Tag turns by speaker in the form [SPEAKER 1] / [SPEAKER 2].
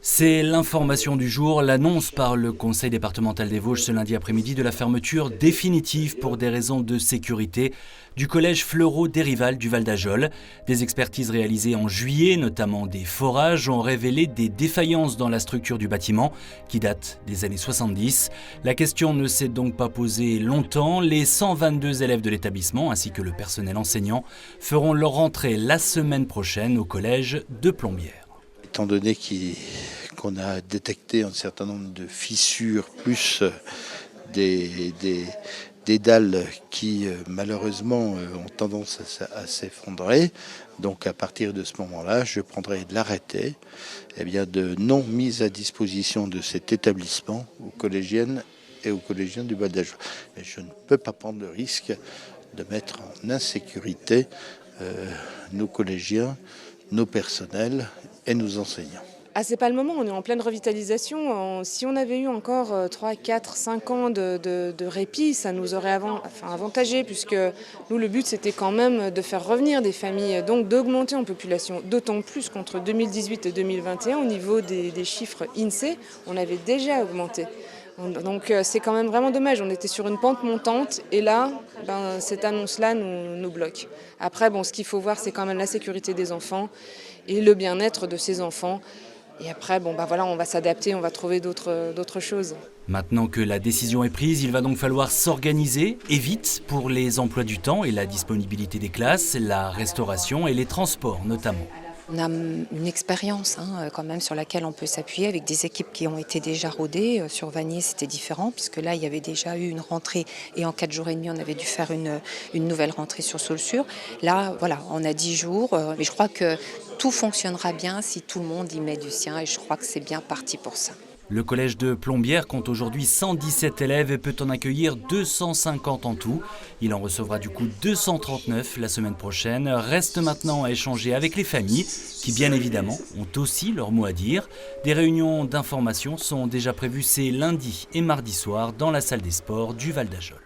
[SPEAKER 1] C'est l'information du jour, l'annonce par le Conseil départemental des Vosges ce lundi après-midi de la fermeture définitive pour des raisons de sécurité du collège Fleurot-Dérival du Val d'Ajol. Des expertises réalisées en juillet, notamment des forages, ont révélé des défaillances dans la structure du bâtiment qui date des années 70. La question ne s'est donc pas posée longtemps. Les 122 élèves de l'établissement ainsi que le personnel enseignant feront leur rentrée la semaine prochaine au collège de Plombières.
[SPEAKER 2] Étant donné qu'on a détecté un certain nombre de fissures, plus des dalles qui malheureusement ont tendance à s'effondrer, donc à partir de ce moment-là, je prendrai l'arrêté de non mise à disposition de cet établissement aux collégiennes et aux collégiens du Val d'Ajol. Je ne peux pas prendre le risque de mettre en insécurité nos collégiens, nos personnels et nos enseignants.
[SPEAKER 3] C'est pas le moment, on est en pleine revitalisation. Si on avait eu encore 3, 4, 5 ans de répit, ça nous aurait avantagé, puisque nous, le but, c'était quand même de faire revenir des familles, donc d'augmenter en population. D'autant plus qu'entre 2018 et 2021, au niveau des chiffres INSEE, on avait déjà augmenté. Donc c'est quand même vraiment dommage, on était sur une pente montante et là, cette annonce-là nous bloque. Après, ce qu'il faut voir, c'est quand même la sécurité des enfants et le bien-être de ces enfants. Et après, on va s'adapter, on va trouver d'autres choses.
[SPEAKER 1] Maintenant que la décision est prise, il va donc falloir s'organiser, et vite, pour les emplois du temps et la disponibilité des classes, la restauration et les transports notamment.
[SPEAKER 4] On a une expérience quand même sur laquelle on peut s'appuyer avec des équipes qui ont été déjà rodées. Sur Vanier, c'était différent puisque là, il y avait déjà eu une rentrée et en 4 jours et demi, on avait dû faire une nouvelle rentrée sur Saulxures. Là, voilà, on a 10 jours, mais je crois que tout fonctionnera bien si tout le monde y met du sien et je crois que c'est bien parti pour ça.
[SPEAKER 1] Le collège de Plombières compte aujourd'hui 117 élèves et peut en accueillir 250 en tout. Il en recevra du coup 239 la semaine prochaine. Reste maintenant à échanger avec les familles qui bien évidemment ont aussi leur mot à dire. Des réunions d'information sont déjà prévues ces lundis et mardis soirs dans la salle des sports du Val d'Ajol.